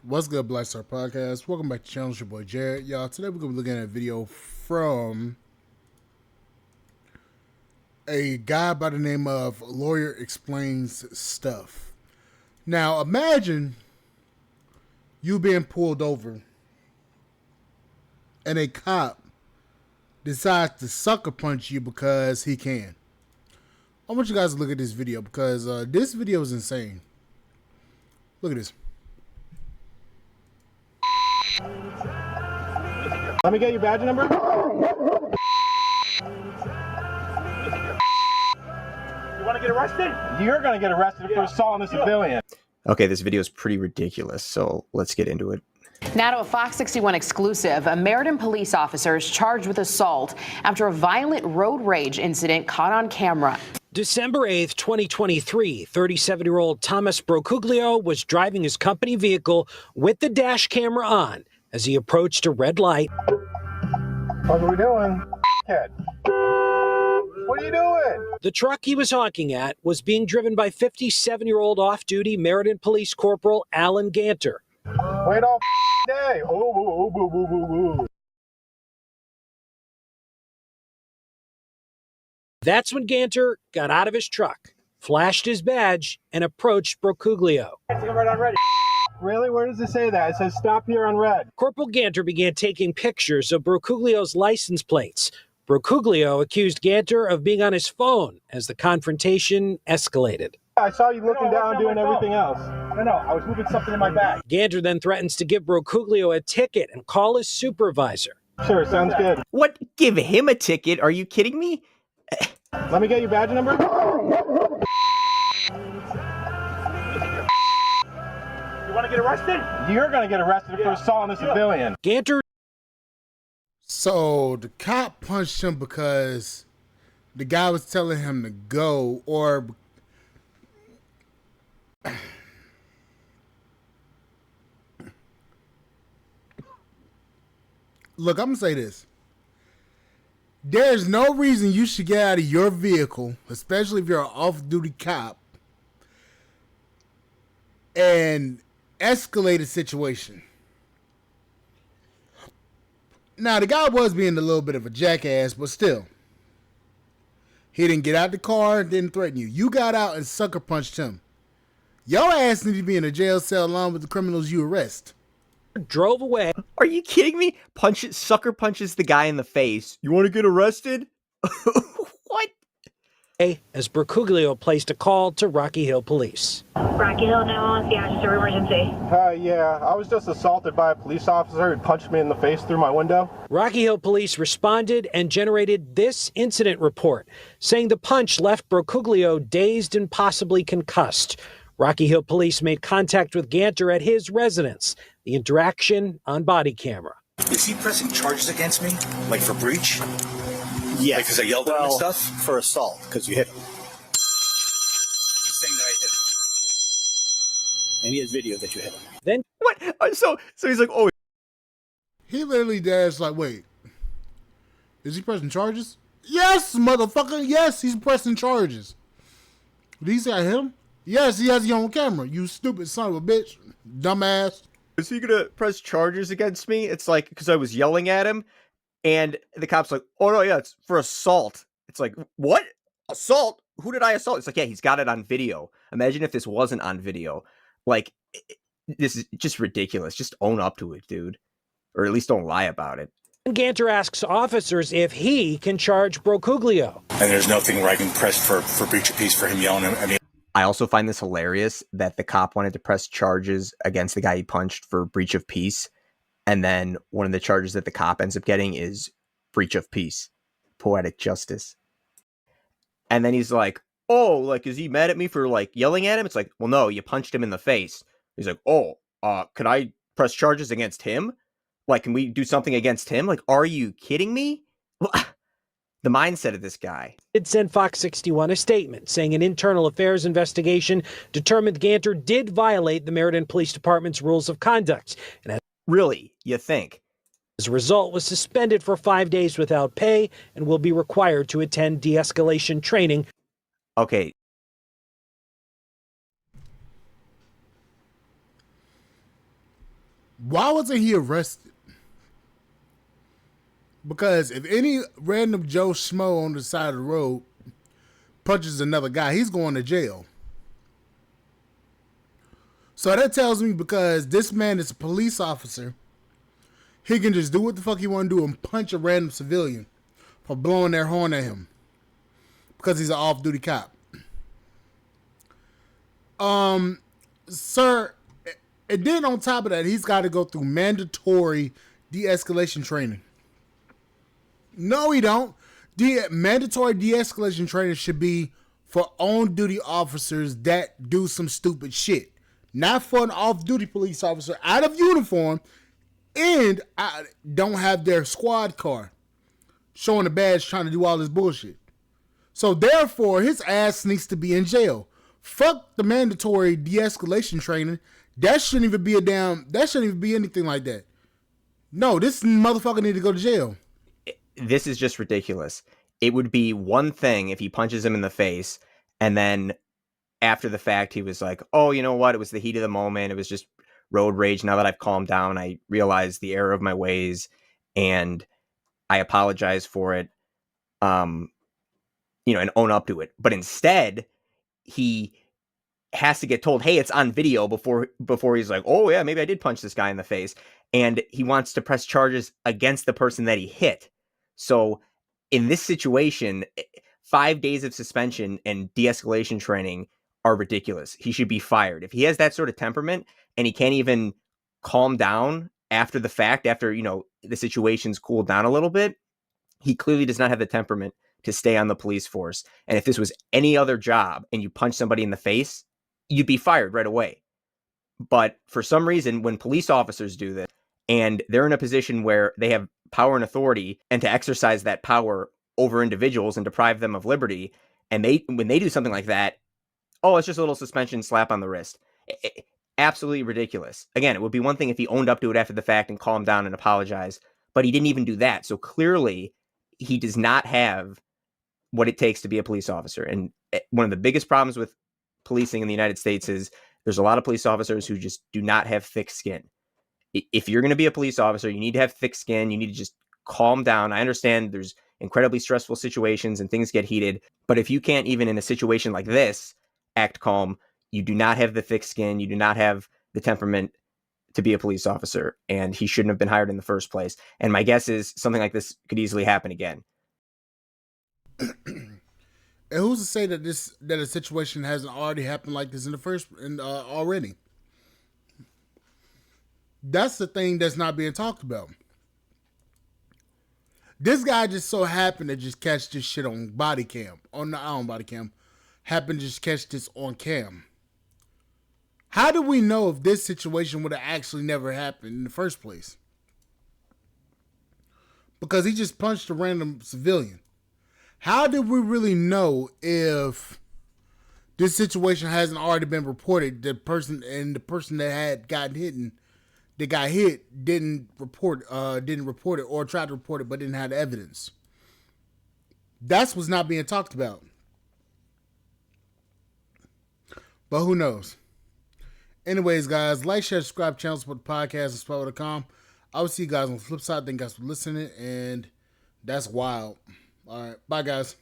What's good, Black Star Podcast? Welcome back to the channel. It's your boy Jared. Y'all, today we're going to be looking at a video from a guy by the name of Lawyer Explains Stuff. Now, imagine you being pulled over and a cop decides to sucker punch you because he can. I want you guys to look at this video because this video is insane. Look at this. Let me get your badge number. You want to get arrested? You're going to get arrested for assault on a civilian. Okay, this video is pretty ridiculous, so let's get into it. Now to a Fox 61 exclusive. A Meriden police officer is charged with assault after a violent road rage incident caught on camera. December 8th, 2023, 37-year-old Thomas Brocuglio was driving his company vehicle with the dash camera on as he approached a red light. What are we doing? Kid. What are you doing? The truck he was honking at was being driven by 57-year-old off-duty Meriden Police Corporal Alan Ganter. Wait all day. Oh. That's when Ganter got out of his truck, flashed his badge, and approached Brocuglio. Right on ready. Really? Where does it say that? It says stop here on red. Corporal Ganter began taking pictures of Brocuglio's license plates. Brocuglio accused Ganter of being on his phone as the confrontation escalated. I saw you looking down doing everything else. No, I was moving something in my bag. Ganter then threatens to give Brocuglio a ticket and call his supervisor. Sure, sounds good. What? Give him a ticket? Are you kidding me? Let me get your badge number. You want to get arrested? You're going to get arrested for assault on a civilian. Ganter. So the cop punched him because the guy was telling him to go, or look, I'm gonna say this. There's no reason you should get out of your vehicle, especially if you're an off-duty cop, and escalate a situation. Now, the guy was being a little bit of a jackass, but still. He didn't get out the car, didn't threaten you. You got out and sucker punched him. Your ass need to be in a jail cell along with the criminals you arrest. Drove away. Are you kidding me? Sucker punches the guy in the face. You want to get arrested? What? As Brocuglio placed a call to Rocky Hill Police. Rocky Hill 911, yeah, just emergency. Yeah, I was just assaulted by a police officer who punched me in the face through my window. Rocky Hill Police responded and generated this incident report, saying the punch left Brocuglio dazed and possibly concussed. Rocky Hill Police made contact with Ganter at his residence. The interaction on body camera. Is he pressing charges against me, like for breach? Yes. Like because I yelled at him and stuff? For assault, because you hit him. He's saying that I hit him. And he has video that you hit him. Then What? So he's like, oh. He literally dashed like, wait, is he pressing charges? Yes, motherfucker. Yes, he's pressing charges. Did he say I hit him? Yes, he has you on camera. You stupid son of a bitch. Dumbass. Is he gonna press charges against me? It's like, because I was yelling at him, and the cop's like, oh no, yeah, it's for assault. It's like, what? Assault? Who did I assault? It's like, yeah, he's got it on video. Imagine if this wasn't on video. Like, this is just ridiculous. Just own up to it, dude. Or at least don't lie about it. Ganter asks officers if he can charge Brocuglio. And there's nothing where I can press for breach of peace for him yelling at me. I also find this hilarious that the cop wanted to press charges against the guy he punched for breach of peace. And then one of the charges that the cop ends up getting is breach of peace. Poetic justice. And then he's like, oh, like, is he mad at me for, like, yelling at him? It's like, well, no, you punched him in the face. He's like, oh, can I press charges against him? Like, can we do something against him? Like, are you kidding me? The mindset of this guy. Did send Fox 61 a statement saying an internal affairs investigation determined Ganter did violate the Meriden Police Department's rules of conduct. And Really? You think? as a result, was suspended for 5 days without pay and will be required to attend de-escalation training. Okay. Why wasn't he arrested? Because if any random Joe Schmo on the side of the road punches another guy, he's going to jail. So that tells me because this man is a police officer, he can just do what the fuck he want to do and punch a random civilian for blowing their horn at him because he's an off-duty cop. Sir, and then on top of that, he's got to go through mandatory de-escalation training. No, he don't. Mandatory de-escalation training should be for on-duty officers that do some stupid shit. Not for an off-duty police officer out of uniform and don't have their squad car showing a badge trying to do all this bullshit. So therefore, his ass needs to be in jail. Fuck the mandatory de-escalation training. That shouldn't even be anything like that. No, this motherfucker need to go to jail. This is just ridiculous. It would be one thing if he punches him in the face and then after the fact he was like, oh, you know what? It was the heat of the moment. It was just road rage. Now that I've calmed down, I realize the error of my ways and I apologize for it. And own up to it. But instead, he has to get told, hey, it's on video before he's like, oh yeah, maybe I did punch this guy in the face. And he wants to press charges against the person that he hit. So in this situation, 5 days of suspension and de-escalation training are ridiculous. He should be fired. If he has that sort of temperament and he can't even calm down after the fact, after, the situation's cooled down a little bit, he clearly does not have the temperament to stay on the police force. And if this was any other job and you punch somebody in the face, you'd be fired right away. But for some reason, when police officers do this and they're in a position where they have power and authority and to exercise that power over individuals and deprive them of liberty, and when they do something like that, oh, it's just a little suspension, slap on the wrist. Absolutely ridiculous. Again, it would be one thing if he owned up to it after the fact and calmed down and apologized, but he didn't even do that. So clearly he does not have what it takes to be a police officer. And one of the biggest problems with policing in the United States is there's a lot of police officers who just do not have thick skin. If you're going to be a police officer, you need to have thick skin. You need to just calm down. I understand there's incredibly stressful situations and things get heated, but if you can't even in a situation like this act calm, you do not have the thick skin. You do not have the temperament to be a police officer, and he shouldn't have been hired in the first place. And my guess is something like this could easily happen again. And who's to say that a situation hasn't already happened like this already? That's the thing that's not being talked about. This guy just so happened to just catch this shit on body cam. Happened to just catch this on cam. How do we know if this situation would have actually never happened in the first place? Because he just punched a random civilian. How did we really know if this situation hasn't already been reported? The person that had gotten hit that got hit didn't report it or tried to report it but didn't have the evidence. That's what's not being talked about. But who knows? Anyways, guys, like, share, subscribe, channel, support the podcast, and spell.com. I will see you guys on the flip side. Thank you guys for listening, and that's wild. All right, bye, guys.